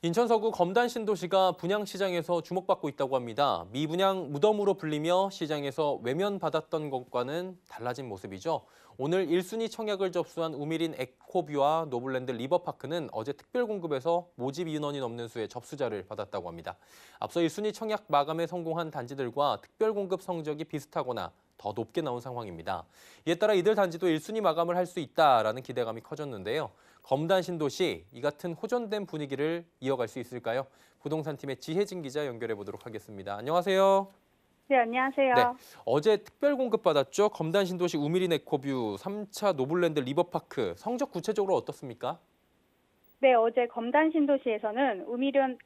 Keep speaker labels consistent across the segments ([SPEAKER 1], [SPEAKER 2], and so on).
[SPEAKER 1] 인천 서구 검단 신도시가 분양시장에서 주목받고 있다고 합니다. 미분양 무덤으로 불리며 시장에서 외면받았던 것과는 달라진 모습이죠. 오늘 1순위 청약을 접수한 우미린 에코뷰와 노블랜드 리버파크는 어제 특별공급에서 모집 인원이 넘는 수의 접수자를 받았다고 합니다. 앞서 1순위 청약 마감에 성공한 단지들과 특별공급 성적이 비슷하거나 더 높게 나온 상황입니다. 이에 따라 이들 단지도 1순위 마감을 할 수 있다라는 기대감이 커졌는데요. 검단 신도시, 이 같은 호전된 분위기를 이어갈 수 있을까요? 부동산팀의 지혜진 기자 연결해 보도록 하겠습니다. 안녕하세요.
[SPEAKER 2] 네,
[SPEAKER 1] 네,
[SPEAKER 2] 안녕하세요.
[SPEAKER 1] 어제 특별 공급 받았죠. 검단 신도시 우미린 에코뷰, 3차 노블랜드 리버파크. 성적 구체적으로 어떻습니까?
[SPEAKER 2] 네, 어제 검단 신도시에서는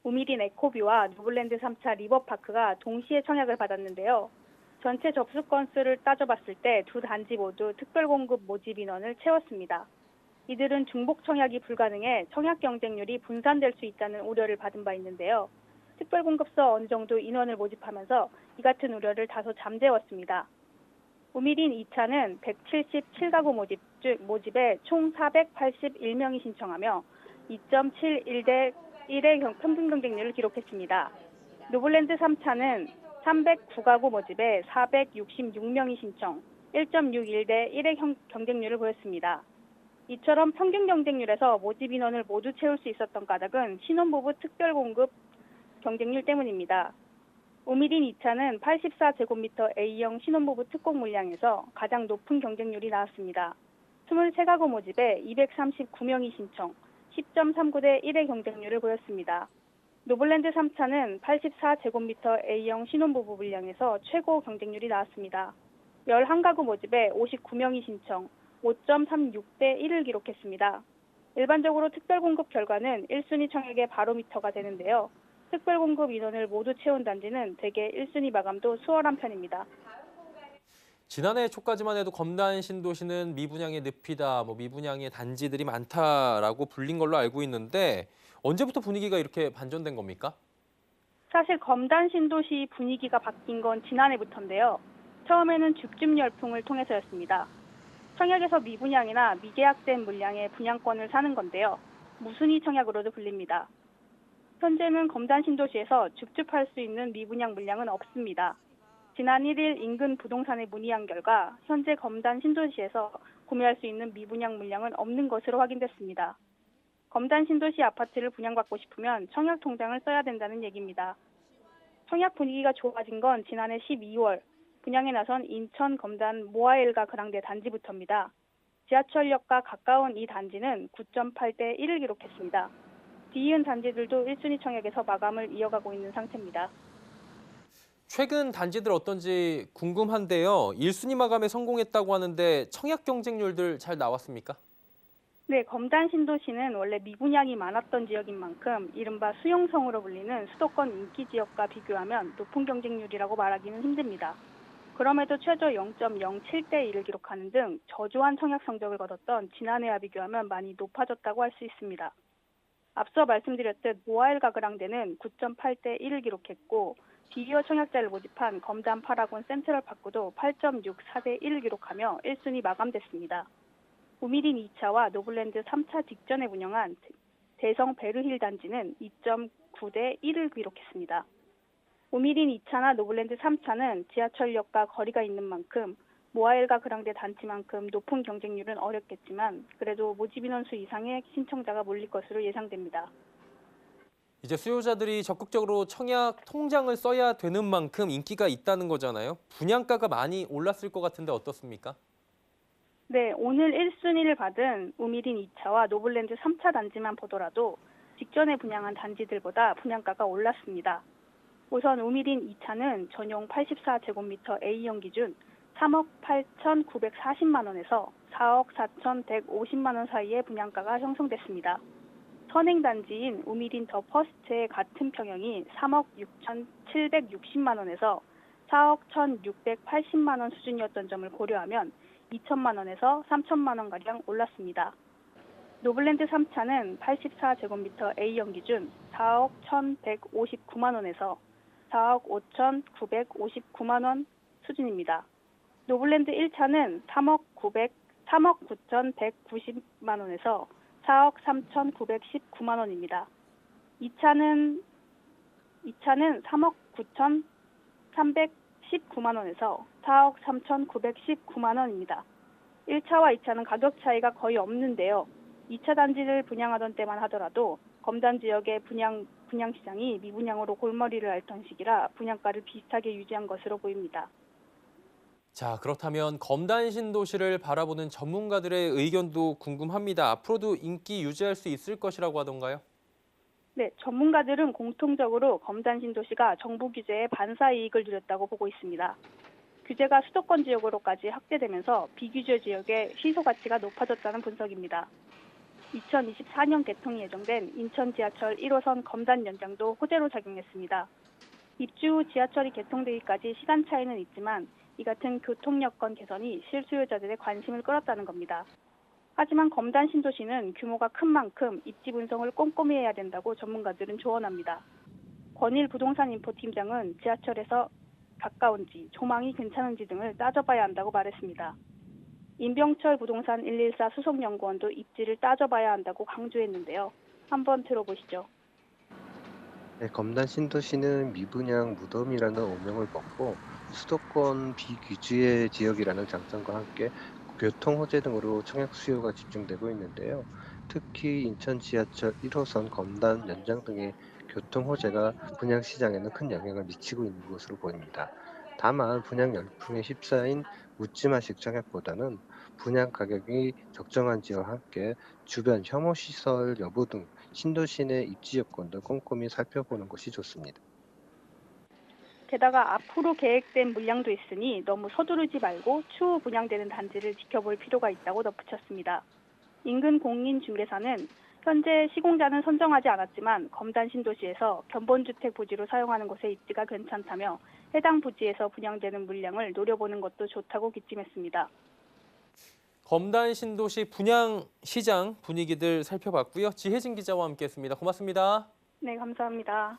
[SPEAKER 2] 우미린 에코뷰와 노블랜드 3차 리버파크가 동시에 청약을 받았는데요. 전체 접수 건수를 따져봤을 때 두 단지 모두 특별공급 모집 인원을 채웠습니다. 이들은 중복 청약이 불가능해 청약 경쟁률이 분산될 수 있다는 우려를 받은 바 있는데요. 특별공급서 어느 정도 인원을 모집하면서 이 같은 우려를 다소 잠재웠습니다. 우미린 2차는 177가구 모집에 총 481명이 신청하며 2.71대 1의 평균 경쟁률을 기록했습니다. 노블랜드 3차는 309가구 모집에 466명이 신청, 1.61대 1의 경쟁률을 보였습니다. 이처럼 평균 경쟁률에서 모집 인원을 모두 채울 수 있었던 까닭은 신혼부부 특별공급 경쟁률 때문입니다. 우미린 2차는 84제곱미터 A형 신혼부부 특공 물량에서 가장 높은 경쟁률이 나왔습니다. 23가구 모집에 239명이 신청, 10.39대 1의 경쟁률을 보였습니다. 노블랜드 3차는 84제곱미터 A형 신혼부부 물량에서 최고 경쟁률이 나왔습니다. 11가구 모집에 59명이 신청, 5.36대 1을 기록했습니다. 일반적으로 특별공급 결과는 1순위 청약의 바로미터가 되는데요. 특별공급 인원을 모두 채운 단지는 대개 1순위 마감도 수월한 편입니다.
[SPEAKER 1] 지난해 초까지만 해도 검단 신도시는 미분양의 늪이다, 미분양의 단지들이 많다라고 불린 걸로 알고 있는데 언제부터 분위기가 이렇게 반전된 겁니까?
[SPEAKER 2] 사실 검단 신도시 분위기가 바뀐 건 지난해부터인데요. 처음에는 줍줍 열풍을 통해서였습니다. 청약에서 미분양이나 미계약된 물량의 분양권을 사는 건데요. 무순위 청약으로도 불립니다. 현재는 검단 신도시에서 줍줍할 수 있는 미분양 물량은 없습니다. 지난 1일 인근 부동산에 문의한 결과 현재 검단 신도시에서 구매할 수 있는 미분양 물량은 없는 것으로 확인됐습니다. 검단 신도시 아파트를 분양받고 싶으면 청약 통장을 써야 된다는 얘기입니다. 청약 분위기가 좋아진 건 지난해 12월 분양에 나선 인천 검단 모아일가 그랑데 단지부터입니다. 지하철역과 가까운 이 단지는 9.8대 1을 기록했습니다. 뒤이은 단지들도 1순위 청약에서 마감을 이어가고 있는 상태입니다.
[SPEAKER 1] 최근 단지들 어떤지 궁금한데요. 1순위 마감에 성공했다고 하는데 청약 경쟁률들 잘 나왔습니까?
[SPEAKER 2] 네, 검단 신도시는 원래 미분양이 많았던 지역인 만큼 이른바 수용성으로 불리는 수도권 인기 지역과 비교하면 높은 경쟁률이라고 말하기는 힘듭니다. 그럼에도 최저 0.07대 1을 기록하는 등 저조한 청약 성적을 거뒀던 지난해와 비교하면 많이 높아졌다고 할 수 있습니다. 앞서 말씀드렸듯 모아일가 그랑데는 9.8대 1을 기록했고 비교 청약자를 모집한 검단 8학원 센트럴파크도 8.64대 1을 기록하며 1순위 마감됐습니다. 우미린 2차와 노블랜드 3차 직전에 운영한 대성 베르힐 단지는 2.9대 1을 기록했습니다. 우미린 2차나 노블랜드 3차는 지하철역과 거리가 있는 만큼 모아일가 그랑데 단지만큼 높은 경쟁률은 어렵겠지만 그래도 모집 인원 수 이상의 신청자가 몰릴 것으로 예상됩니다.
[SPEAKER 1] 이제 수요자들이 적극적으로 청약 통장을 써야 되는 만큼 인기가 있다는 거잖아요. 분양가가 많이 올랐을 것 같은데 어떻습니까?
[SPEAKER 2] 네, 오늘 1순위를 받은 우미린 2차와 노블랜드 3차 단지만 보더라도 직전에 분양한 단지들보다 분양가가 올랐습니다. 우선 우미린 2차는 전용 84제곱미터 A형 기준 3억 8,940만 원에서 4억 4,150만 원 사이의 분양가가 형성됐습니다. 선행 단지인 우미린 더 퍼스트의 같은 평형이 3억 6,760만 원에서 4억 1,680만 원 수준이었던 점을 고려하면 2천만 원에서 3천만 원가량 올랐습니다. 노블랜드 3차는 84제곱미터 A형 기준 4억 1,159만 원에서 4억 5,959만 원 수준입니다. 노블랜드 1차는 3억 9,190만 원에서 4억 3,919만 원입니다. 2차는 3억 9,319만 원에서 4억 3,919만 원입니다. 1차와 2차는 가격 차이가 거의 없는데요. 2차 단지를 분양하던 때만 하더라도 검단 지역의 분양 시장이 미분양으로 골머리를 앓던 시기라 분양가를 비슷하게 유지한 것으로 보입니다.
[SPEAKER 1] 자, 그렇다면 검단 신도시를 바라보는 전문가들의 의견도 궁금합니다. 앞으로도 인기 유지할 수 있을 것이라고 하던가요?
[SPEAKER 2] 네, 전문가들은 공통적으로 검단 신도시가 정부 규제에 반사 이익을 누렸다고 보고 있습니다. 규제가 수도권 지역으로까지 확대되면서 비규제 지역의 시소 가치가 높아졌다는 분석입니다. 2024년 개통이 예정된 인천 지하철 1호선 검단 연장도 호재로 작용했습니다. 입주 후 지하철이 개통되기까지 시간 차이는 있지만 이 같은 교통 여건 개선이 실수요자들의 관심을 끌었다는 겁니다. 하지만 검단 신도시는 규모가 큰 만큼 입지 분석을 꼼꼼히 해야 된다고 전문가들은 조언합니다. 권일 부동산 인포팀장은 지하철에서 가까운지, 조망이 괜찮은지 등을 따져봐야 한다고 말했습니다. 임병철 부동산 114 수석연구원도 입지를 따져봐야 한다고 강조했는데요. 한번 들어보시죠.
[SPEAKER 3] 네, 검단 신도시는 미분양 무덤이라는 오명을 벗고 수도권 비규제 지역이라는 장점과 함께 교통 호재 등으로 청약 수요가 집중되고 있는데요. 특히 인천 지하철 1호선 검단 연장 등의 교통 호재가 분양 시장에는 큰 영향을 미치고 있는 것으로 보입니다. 다만 분양 열풍에 휩싸인 묻지마식 청약보다는 분양 가격이 적정한 지와 함께 주변 혐오 시설 여부 등 신도시 내 입지 여건도 꼼꼼히 살펴보는 것이 좋습니다.
[SPEAKER 2] 게다가 앞으로 계획된 물량도 있으니 너무 서두르지 말고 추후 분양되는 단지를 지켜볼 필요가 있다고 덧붙였습니다. 인근 공인중개사는 현재 시공자는 선정하지 않았지만 검단 신도시에서 견본주택 부지로 사용하는 곳의 입지가 괜찮다며 해당 부지에서 분양되는 물량을 노려보는 것도 좋다고 기침했습니다.
[SPEAKER 1] 검단 신도시 분양 시장 분위기들 살펴봤고요. 지혜진 기자와 함께했습니다. 고맙습니다.
[SPEAKER 2] 네, 감사합니다.